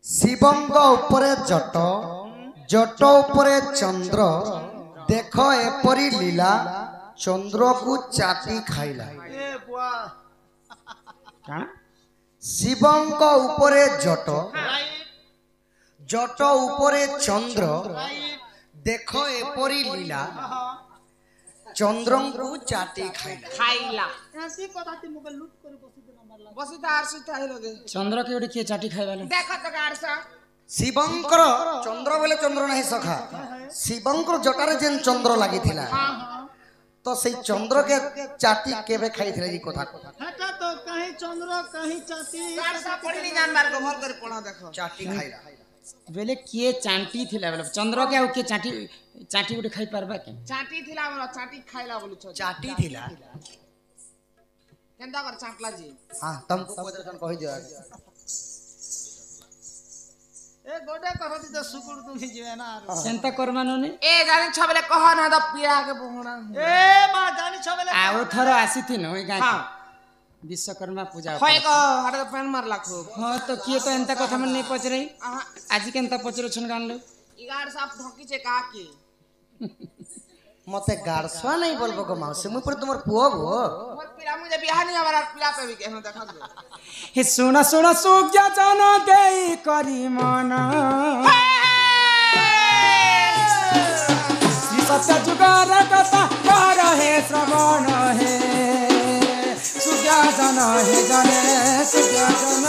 शिवंग उपरे जट जट उपरे चंद्र देख एपरी लीला चंद्र को चाटी खाइला। शिवंग उपरे जट जट उपरे चंद्र देख एपरी लीला चंद्र को चाटी खाइला। चंद्र के किए चाटी खाइला शिवंकर चंद्र बोले चंद्र नहीं सखा शिवंकर जटारे जेन चंद्र लगी तो से चंद्र के चाटी केबे खाई थिला जी कथा हटा तो कहीं चंद्र कहीं चाटी सा पड़ी नहीं जान मार को भर कर पड़ा देखो चाटी खाइला बेले किए चाटी थिला बेले चंद्र के के चाटी चाटी उठे खाई परबा के चाटी थिला हमरा चाटी खाइला बोलु छ चाटी थिला केंदा कर चाटला जी हां तुमको पदरन कहि दियो ए गोडे करती तो सुकुड़ तुम ही जीवे ना सेंता करमानो ने ए जानि छबले कह ना द पीड़ा के बोहणा ए मां जानि छबले आउ थरो आसीथिन ओइ गा विश्वकर्मा पूजा होय को हटा तो पैन मार लाखो हां तो किए तो एंता कथा मन नहीं पचरे आज केंता पचरो छन गान लो इगार साफ ढकी छे का के मते गारसवा नहीं बोलबो को माउसे मुई पर तुमर पुओ गो मोर पीड़ा मुझे बियाह नहीं हमारा पीड़ा पे भी के देखा दो हे सुना सुना सुग्या जन देई करी मन श्री सत्य जुगार कथा कर हे श्रवण हे सुग्या जन हे जने सुग्या जन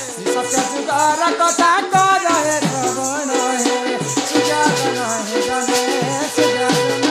श्री सत्य जुगार कथा कर हे श्रवण हे सुग्या जन हे जने सुग्या जन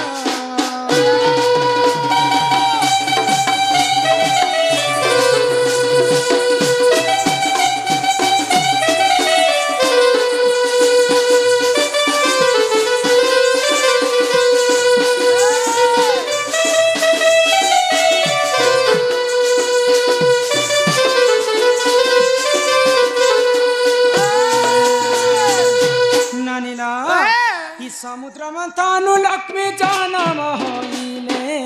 समुद्र मंथन लक्ष्मी जन्म होइले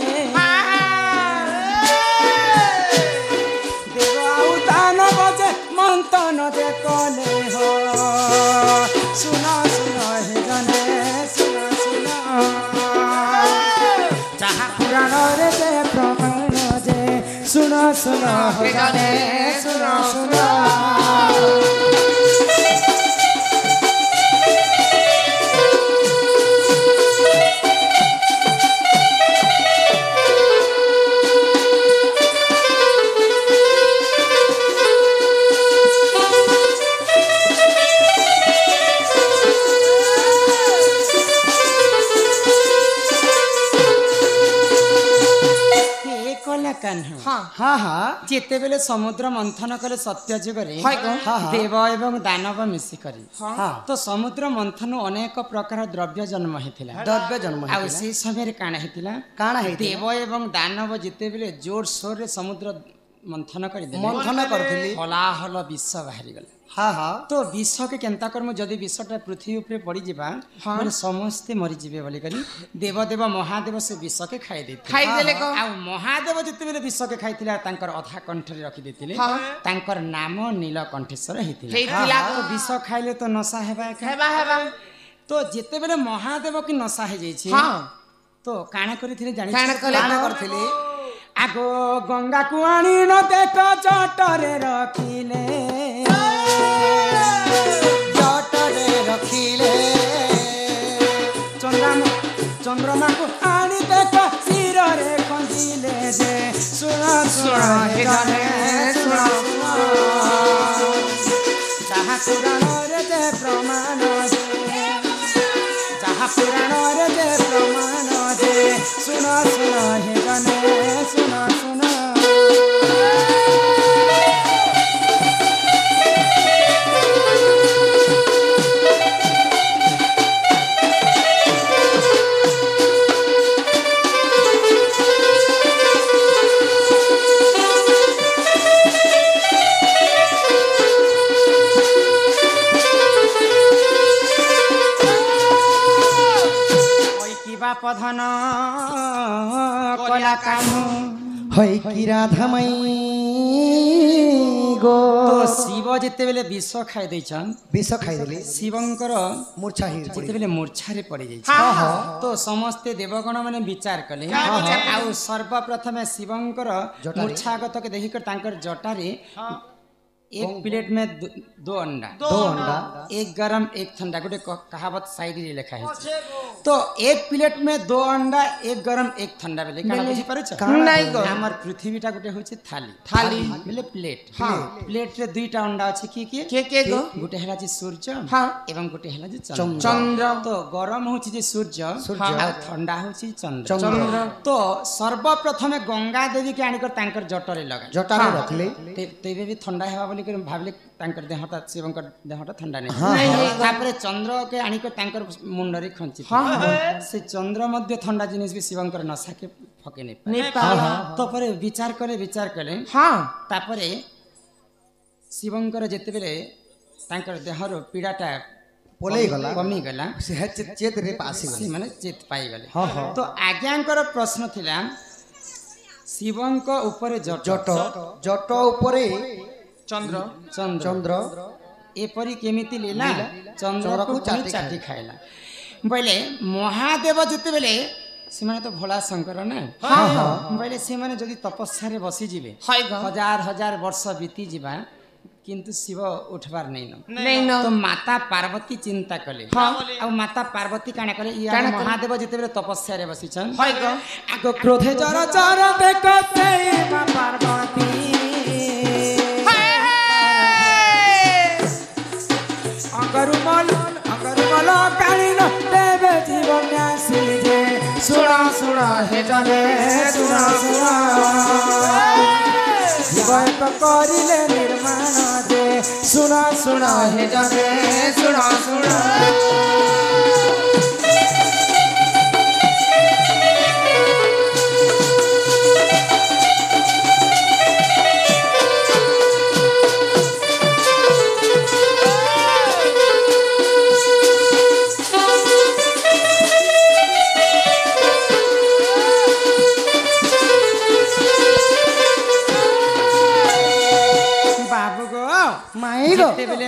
देव दानव जे मंथन देखले हो सुना सुना हे जने सुना सुना जहाँ पुराण रे जे प्रमाण जे सुना सुना हे जने सुना सुना हाँ हाँ जेते बेले समुद्र मंथन करे सत्य जुगरे देव एवं दानव मिसी करी तो समुद्र मंथन अनेक प्रकार द्रव्य जन्म हेतिला द्रव्य जन्म आ से समय काना हेतिला काना हे देव एवं दानव जेते बेले जोर सोर रे समुद्र मंथन कर देले मंथन करथिली हलाहल विष बाहरी गले हाँ हाँ तो विष के केंता कर्म जदि विषटा पृथ्वी ऊपर पड़ी जिबा माने समस्त मरि जिबे बोली करी देवदेव महादेव से विष के खाई देले को आ महादेव जते बेले विष के खाइथिला तांकर अधा कंठ रे रखि देथिले तांकर नाम नीलकंठेश्वर हेतिला तो विष खाइले तो नशा हेबा तो जते बेले महादेव की नशा हे जाई छी तो काना करिथिले जानि काना करथिले आगो गंगा को आनी न देख जटरे रखिले जटरे रखिले चंद्रमा को आनी देख सिर रे खंजिले जे सुना सुना हे जाने सुना जहाँ पुराण रे जे प्रमाण जहाँ पुराण रे जे प्रमाण जे सुना सुना हे जाने सुना सुना पधन कला कामु है कि राधामई गो तो शिव जिते बेले विष खाई देछन विष खाइदेली शिवंकर मूर्छा ही जिते बेले मूर्छारे पड़ी जाइछ तो समस्ते देवगण माने विचार कले आउ सर्वप्रथम शिवंकर मूर्छागत के देखिकर तांकर जटारे एक प्लेट में दो अंडा एक गरम एक ठंडा गोटे कहावत शायरी रे लिखा है तो एक प्लेट में दो अंडा एक गरम एक ठंडा बेले काना बुझी पारे छ नहीं गो हमर पृथ्वीटा गोटे होचे थाली बेले प्लेट प्लेट रे दुईटा अंडा अछि के गो गोटे हला जे सूर्य एवं गोटे हला जे चंद्र तो गरम होछि जे सूर्य आ ठंडा होछि चंद्र तो सर्वप्रथम गंगा देवी के आनिकर तांकर जटरे लगा जटारे रखले तेबे भी ठंडा हेबा बोली कर भाबले तांकर देहटा शिवंकर देहटा ठंडा नहीं तापरे चंद्र के आनिकर तांकर मुंडरे खंची से चंद्र मध्य ठंडा जिनिस भी शिवंकर नसा के फके नहीं तो परे विचार करे हां तापरे शिवंकर जेते बेले तांकर देहर पीड़ाटा पोले गला कमी गला से चेत रे पासी से माने चेत पाई गले तो आज्ञांकर प्रश्न थिला शिवंक ऊपर जट ऊपरे चंद्र एपरी केमिति लीला चंद्र को चाटी खाइला बोले महादेव जिते बेले से माने तो भोला शंकर ना बोले से माने जदी तपस्या रे बसी जिवे हजार वर्ष बीती जिबा किंतु शिव उठबार नहीं तो माता पार्वती चिंता कले आ माता पार्वती काना कले या महादेव जिते बेले तपस्या रे बसी छन आगो क्रोधे जर देखते मां पार्वती अंगरुमल काली न देवे जीवन न्यासी जे सुना हे जने सुना जीवन तो करिले निर्माण जे सुना हे जने सुना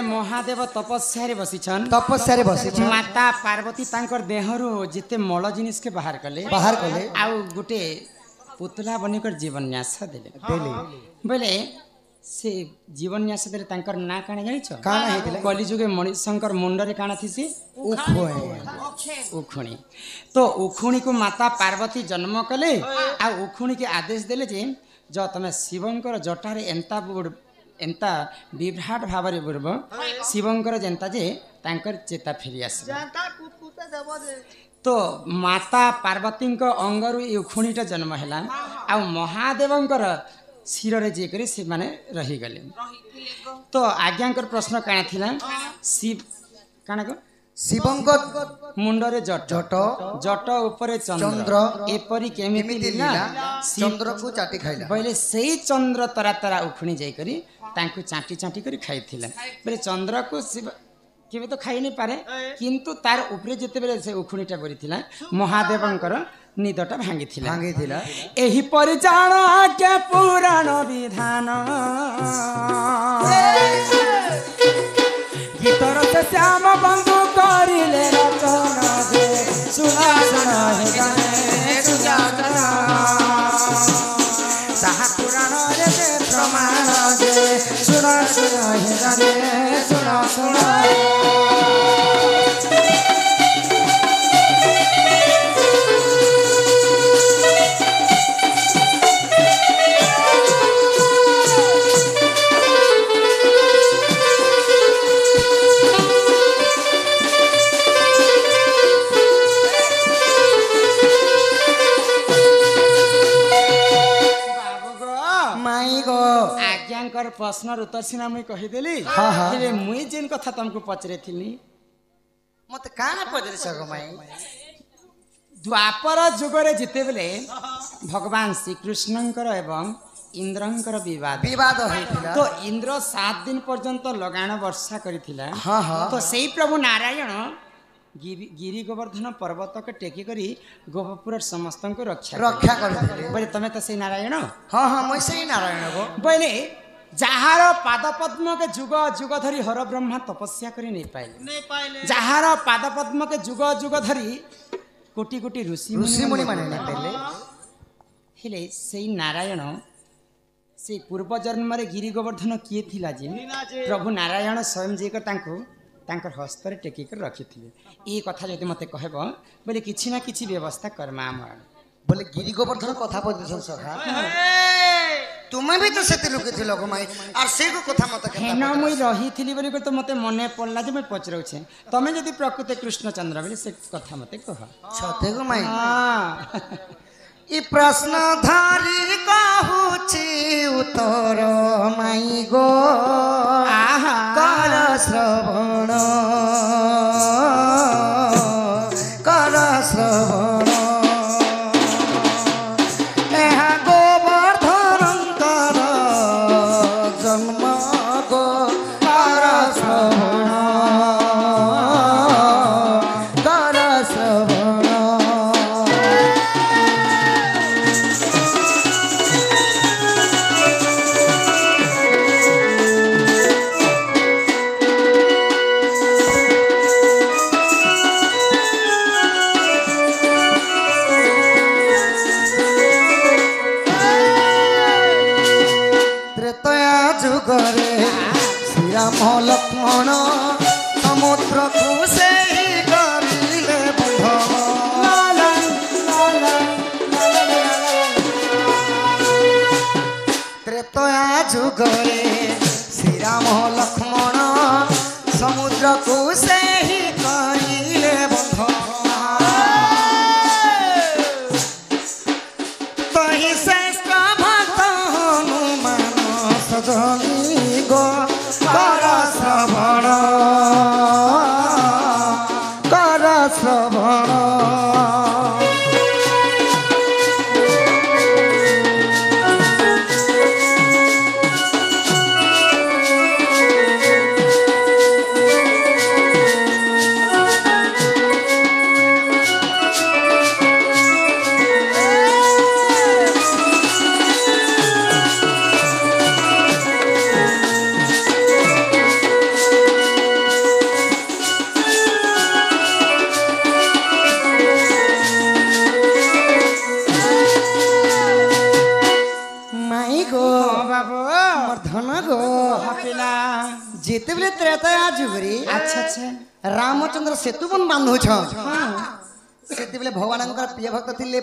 महादेव तपस्या रे बसी छन माता पार्वती तांकर देहरु जिते मल जिनिस के बाहर कले आउ गुटे पुतला बनिकर जीवन न्यास देले बोले से जीवन न्यास देले तांकर ना काने जानि छ काना हेतिले कली जुगे मणि शंकर मुंडरे काना थिसी उखुणी तो उखुणी को माता पार्वती जन्म कले आ उखुणी के आदेश देले जे जो तमे शिवंकर जटारे एंता विभ्राट भावरे बुरब शिवंकर जनता जे तांकर चेता फेरी आस तो माता पार्वती अंगरु उखुणीटा जन्म हैला आ महादेवंकर शिर रे जे करे से माने रही गले तो आज्ञांकर प्रश्न काना थिला शिव काना को शिवंक मुंडरे जट ऊपर चंद्र एपरी केमिति लीला चंद्र को चाटी खाइला बोले सेही चंद्र तरा उखुणी जाई करी तांको चाटी करी खाइथिला बोले चंद्र को शिव केबे तो खाइ नहीं पारे किंतु तार ऊपरे जेते बेले से उखुणीटा गरिथिला महादेवंकर निदटा भांगिथिला एही परि जान आज्ञा पुराण विधान गीतर से श्याम बंधु करिले रचना दे सुना हे गाने सुजातना साहा पुराण रे प्रमाण दे सुना हे गाने सुना प्रश्न उत्तर सिना मुई कहि देली हेले मुई जेन कथा तुमको पचरे थिली मते काना पचरे सको माई द्वापर जुग रे जिते बेले भगवान श्री कृष्णंकर एवं इंद्रंकर विवाद होइथिला तो इंद्र 7 दिन पर्यंत लगाण वर्षा करिथिला तो सेही प्रभु नारायण गिरी गोवर्धन पर्वत के टेकी करी गोपपुर समस्त को रक्षा करथिले बोले तमे तो से नारायण हां मैं से नारायण गो बोले ଯାହାର ପାଦ ପଦ୍ମକେ ଯୁଗ ଯୁଗ ଧରି ହର ବ୍ରହ୍ମା ତପସ୍ୟା କରି ନେଇ ପାଇଲେ नहीं पाइले ଯାହାର ପାଦ ପଦ୍ମକେ ଯୁଗ ଯୁଗ ଧରି କୋଟି କୋଟି ଋଷିମୁଣି ମାନେ ନେଇ ପାଇଲେ ହେଲେ ସେଇ ନାରାୟଣ ସେଇ ପୂର୍ବ ଜନ୍ମରେ ଗିରି ଗୋବର୍ଦ୍ଧନ କିଏ ଥିଲା ଯେ ପ୍ରଭୁ ନାରାୟଣ ସ୍ୱୟଂ ଯିଏକ ତାଙ୍କୁ ତାଙ୍କର ହସ୍ତରେ ଟେକିକରି ରଖିଥିଲେ ଏ କଥା ଯଦି ମୋତେ କହିବ ବୋଲେ କିଛି ନା କିଛି ବ୍ୟବସ୍ଥା କର୍ମା ଆମର ବୋଲେ ଗିରି ଗୋବର୍ଦ୍ଧନ କଥା ପଦିଛନ୍ ସଖା ତୁମେ ବି ତ ସେତେ ଲୁକିଥିଲ ଗୋମାଇ আর সেই কথা মতে ହେନ ମୁଇଁ ରହିଥିଲି ବୋଲି ତ ମୋତେ ମନେ ପଡ଼ିଲା ଯେ ମୁଇଁ ପଚରାଉଛେ ତମେ ଯଦି ପ୍ରକୃତ କୃଷ୍ଣଚନ୍ଦ୍ର ବୋଲି ସେ କଥା ମୋତେ କହ ଛତେ ଗୋମାଇ ହଁ ই প্রশ্ন ধারি কহুছি উত্তর মাই গো আহা কর শ্রবণ কর শ্রবণ এহা গোবর্ধনঙ্কর জন্ম গো কর শ্রবণ কর শ্রবণ ত্রেতয়া যুগরে শ্রীরাম লক্ষ্মণ সমুদ্রকু সেই করিলে বন্ধন ত্রেতয়া যুগরে শ্রীরাম লক্ষ্মণ সমুদ্রকু সেই করিলে বন্ধন তহি শ্রেষ্ঠ ভক্ত হনুমান সজনী গো কর শ্রবণ কর শ্রবণ মাই গো বাবু মোর ধন গো হাপিলা যেতেবেলে ত্রেতয়া যুগরে আচ্ছা আচ্ছা রামচন্দ্র সেতুবন বান্ধুছ সেতেবেলে ভগবানଙ୍କର প্রিয় ভক্ত ଥିଲେ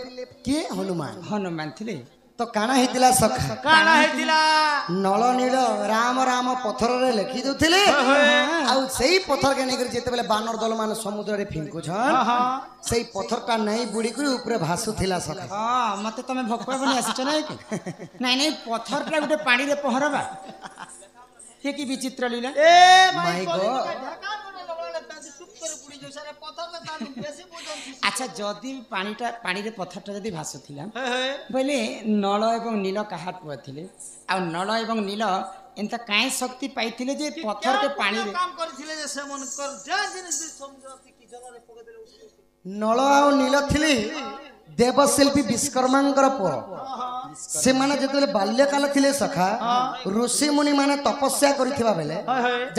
କିଏ ହନୁମାନ ହନୁମାନ ଥିଲେ ତ କାଣା ହେଇଥିଲା ସଖା काना हेतिला ନଳ ନୀଳ ରାମ ରାମ ପଥରରେ ଲେଖି ଦଉଥିଲେ ଆଉ ସେଇ ପଥରକେ ନେଇକରି ଯେତେବେଳେ ବାନର ଦଳ ମାନେ ସମୁଦ୍ରରେ ଫିଙ୍କୁଛନ୍ ସେଇ ପଥରଟା ନେଇ ବୁଡିକରି ଉପରେ ଭାସୁଥିଲା ସଖା ହଁ ମତେ ତମେ ଭୋକ ବନି ଆସିଛ ନାଇଁ କି ନାଇଁ ନାଇଁ ପଥରଟା ଗୋଟେ ପାଣିରେ ପହଁରବା ସେ କି ବିଚିତ୍ର ଲୀଳା ए ମାଇ माई ଗো ढका कोने लगले तासी चुप कर पुडी जो सारे पत्थर में तानु बेसी बोझन ଆଚ୍ଛା ଯଦି ପାଣିରେ ପଥରଟା ଯଦି ଭାସୁଥିଲା हे हे ବୋଇଲେ ନଳ ଏବଂ ନୀଳ କାହା ପୁଅ ଥିଲେ ଆଉ ନଳ ଏବଂ ନୀଳ ଏନ୍ତା କାହିଁ ଶକ୍ତି ପାଇଥିଲେ ଯେ ପଥରକେ ପାଣିରେ काम करथिले जे से मन कर जा जिनिस समझती की जगह रे पके देले ନଳ ଆଉ ନୀଳ ଥିଲେ ଦେବଶିଳ୍ପୀ ବିଶ୍ୱକର୍ମାଙ୍କର ପୁଅ ସେମାନେ ଯେତେବେଳେ ବାଲ୍ୟକାଳ ଥିଲେ ସଖା ଋଷିମୁନି ମାନେ ତପସ୍ୟା କରିଥିବା ବେଲେ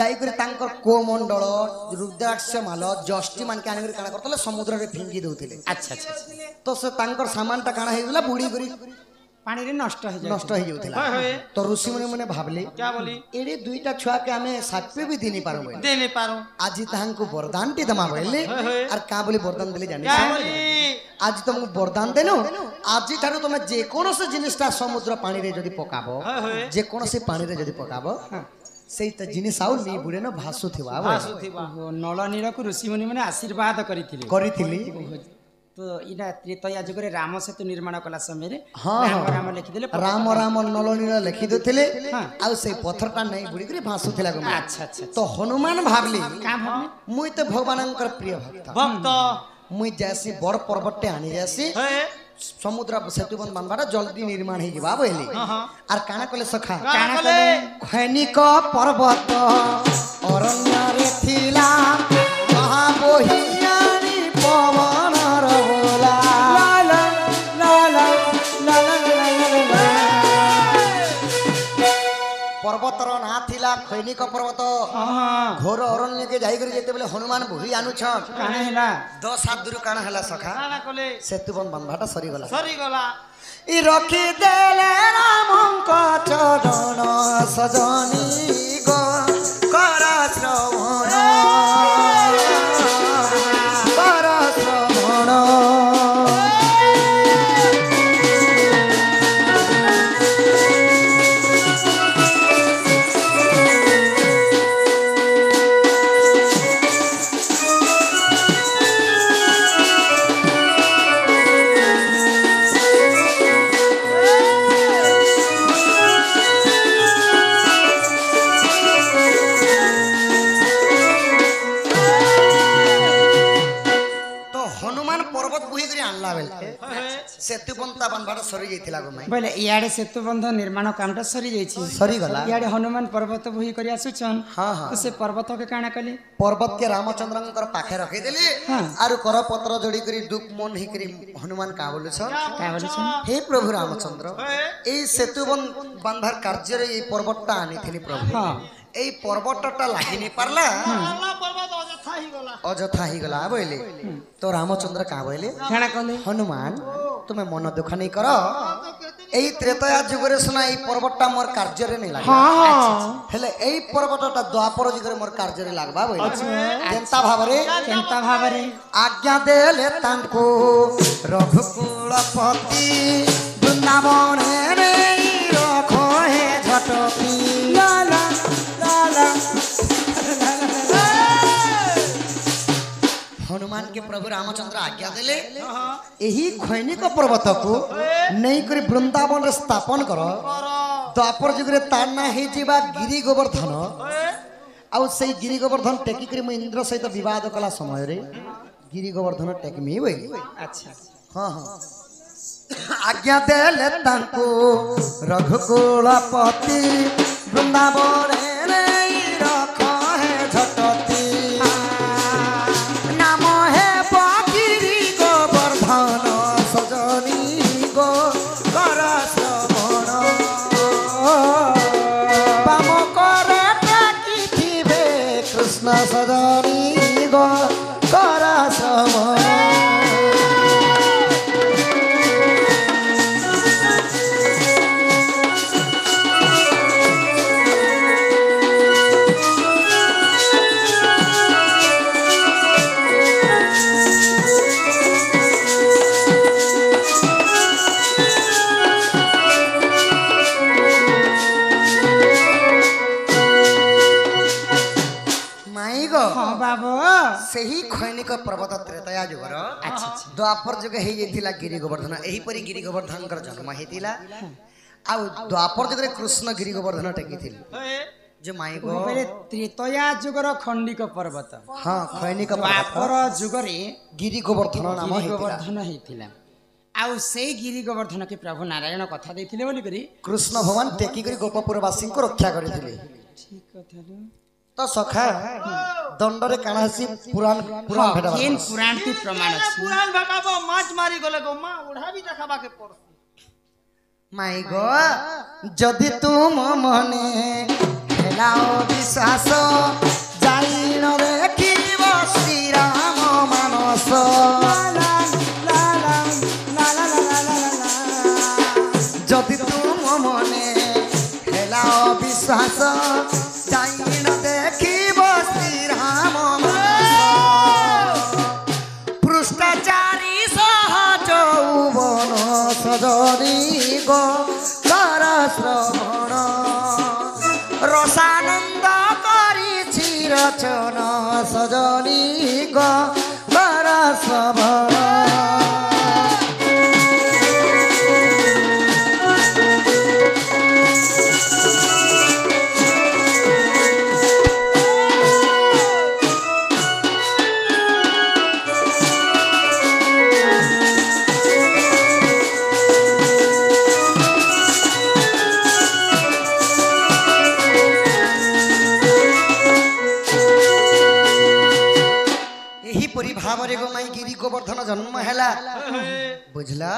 ଯାଇକରି ତାଙ୍କର କୋମଣ୍ଡଳ ରୁଦ୍ରାକ୍ଷ ମାଲ ଯଷ୍ଟି ମାନକେ ଆଣିକରି କାଣା କରୁଥିଲେ ସମୁଦ୍ରରେ ଫିଙ୍ଗି ଦଉଥିଲେ ଆଚ୍ଛା ଆଚ୍ଛା ତ ସେ ତାଙ୍କର ସାମାନଟା କାଣା ହେଇଗଲା ବୁଡି କରି ପାଣିରେ ନଷ୍ଟ ହେଇଯାଏ ନଷ୍ଟ ହେଇଯାଉଥିଲା ତ ଋଷିମୁନି ମାନେ ଭାବିଲେ क्या बोली ଏଡେ ଦୁଇଟା ଛୁଆକେ ଆମେ ସାପେ ବି ଦିନି ପାରୁ ବୋଲି दे नहीं पारो ଆଜି ତାହାଙ୍କୁ ବରଦାନଟି ଦମା ବୋଇଲେ ଆର୍ କାଁ ବୋଲି ବରଦାନ ଦେଲେ ଜାଣିଛ क्या बोली ଆଜି ତମକୁ ବରଦାନ ଦେନୁ ଆଜି ଠାରୁ ତମେ ଯେକୌଣସି ଜିନିଷଟା ସମୁଦ୍ର ପାଣିରେ ଯଦି ପକାବ ଯେକୌଣସି ପାଣିରେ ଯଦି ପକାବ ସେଇଟା ଜିନିଷ ଆଉ ନି ବୁଡେନ ଭାସୁଥିବା ଓହୋ, ନଳ ନୀଳକୁ ଋଷିମୁନି ମାନେ ଆଶୀର୍ବାଦ କରିଥିଲେ କରିଥିଲି ତ ଏଇଟା ତ୍ରେତୟା ଯୁଗରେ ରାମ ସେତୁ ନିର୍ମାଣ କଲା ସମୟରେ ହଁ, ରାମ ହଁ। ରାମ ଲେଖିଦେଲେ ରାମ ରାମ ନଳନୀଳ ଲେଖି ଦଉଥିଲେ ଆଉ ସେଇ ପଥରଟା ନେଇ ବୁଡିକରି ଭାସୁଥିଲା ଗୋମା। ଆଚ୍ଛା ଆଚ୍ଛା ତ ହନୁମାନ ଭାବଲି କାଁ ଭାବିଲେ ମୁଇଁ ତ ଭଗବାନଙ୍କର ପ୍ରିୟ ଭକ୍ତ भक्त ମୁଇଁ ଯାସି ବଡ ପର୍ବତଟେ ଆଣି ଯାସି हे ସମୁଦ୍ର ସେତୁ ବନ୍ଧ ବାନ୍ଧବାଟା ଜଲ୍ଦି ନିର୍ମାଣ ହେଇଯିବା ବୋଇଲି ଆର୍ କାଣା କଲେ ସଖା काना कले ଖୈନିକ ପର୍ବତ ଅରଣ୍ୟରେ ଥିଲା ମହା ବୋହିଆଣି ପବନର ବୋଲା ପର୍ବତ खैनिक पर्वत हाँ हाँ घोर अरण्य के जाइकरी जेते बेले हनुमान बोही आनुछन काना हैला 10 हाथ दूर काण हला सखा କାଣା କଲେ सेतुबन बंधाटा सरी गला ସରିଗଲା इ रखी देले रामंक चरण सजनी गो कर श्रवण कर श्रवण तो हनुमान पर्वत बुही करी आनला बेले सेतुबंता बंधाटा सरी जाइतिला गो माई बोले इयाडे सेतु बंध निर्माण कामटा सरी जाइछि सरी गला इयाडे हनुमान पर्वत बोही करी आसुछन हाँ हाँ तो से पर्वत के काना कले पर्वत के रामचंद्रंकर पाखे रखी देली हाँ। आरु कर पत्र जोड़ी करी दुख मन ही करी हनुमान का बोले छन का बोले छन हे प्रभु रामचंद्र এই সেতুবন বান্ধার কার্যরে এই পর্বতটা আনিথিলি প্রভু हाँ এই পর্বতটা লাগিনি পারলা ପାଲା ପର୍ବତ ଅଯଥା ହେଇଗଲା অযথা হইগলা বইলে তো রামচন্দ্র কা বইলে काना कले হনুমান তুমি মন দুঃখ নেই কর এই ত্রেতয়া যুগরে শোনা এই পর্বতটা মোর কার্যরে নেই লাগে हाँ हाँ হেলে এই পর্বতটা দ্বাপর যুগরে মোর কার্যরে লাগবা বইলে কেনতা ভাবরে केनता भावरे आज्ञा देले तांको रघुकुलपति वृंदावन रे रखो हे झटपी लाला लाला हनुमान के प्रभु रामचंद्र आज्ञा देले यही खैनिक पर्वत को नहीं करी वृंदावन रे स्थापन कर द्वापर जुग रे तार ना हे जीवा गिरी गोवर्धन आउ सेई गिरी गोवर्धन टेकी करी मु इंद्र सहित विवाद कला समय रे गिरी गोवर्धन टेकमी होई अच्छा हाँ हाँ आज्ञा देले तांको रघुकुलपति वृंदावन रे रखो हे झटती नाम हे गिरी गोवर्धन सजनी गो कर श्रवण बाम करे टेकिथिबे कृष्ण सजनी गो कर श्रवण माई गो हाँ बाबू ସେହି ଖୈନିକ ପର୍ବତ ତ୍ରେତୟା ଯୁଗର अच्छा अच्छा ଦ୍ୱାପର ଯୁଗ ହେଇଯାଇଥିଲା ଗିରି ଗୋବର୍ଦ୍ଧନ ଏହିପରି ଗିରି ଗୋବର୍ଦ୍ଧନଙ୍କର ଜନ୍ମ ହେଇଥିଲା ଆଉ ଦ୍ୱାପର ଯୁଗରେ କୃଷ୍ଣ ଗିରି ଗୋବର୍ଦ୍ଧନ ଟେକିଥିଲେ ଯେ ମାଇ ଗो बोले त्रेतया जुगर खंडिक पर्वत ହଁ ଖୈନିକ ପର୍ବତ द्वापर जुगरे ଗିରି ଗୋବର୍ଦ୍ଧନ ନାମ गिरी ହେଇଥିଲା गोवर्धन ହେଇଥିଲା ଆଉ ସେଇ गिरी गोवर्धन के प्रभु नारायण କଥା ଦେଇଥିଲେ ବୋଲି କରି କୃଷ୍ଣ ଭଗବାନ ଟେକିକରି ଗୋପପୁରବାସୀଙ୍କୁ ରକ୍ଷା କରିଥିଲେ ଠିକ କଥା लो ତ ସଖା ଦଣ୍ଡରେ କାଣା ହେସି ପୁରାଣ ପୁରାଣ ଭେଟ କେନ୍ ପୁରାଣ ତି ପ୍ରମାଣ ଅଛି ପୁରାଣ ଭେଟାବ ମାଛ ମାରି ଗଲେ ଗো ମା ଉଢା ବି ଦେଖାବାକେ ପଡସି ମାଇ ଗो ଯଦି ତୁମ ମନେ ହେଲାଓ ବିଶ୍ୱାସ ଯାଇ ନ ଦେଖିବ ଶ୍ରୀରାମ ମାନସ ଯଦି ତୁମ ମନେ ହେଲାଓ ବିଶ୍ୱାସ ଯାଇ ନ ଦେଖିବ ଶ୍ରୀରାମ ମାନସ ପୃଷ୍ଠାଚାରୀ ସହ ଯୌବନ ସଜনী ଗो କର ଶ୍ରବଣ ରସାନନ୍ଦ କରିଛି ରଚନ ସଜনী ଗো କର ଶ୍ରବଣ ଏହିପରି ଭାବରେ ଗୋମାଇ ଗିରି ଗୋବର୍ଦ୍ଧନ ଜନ୍ମ ହେଲା ବୁଝିଲା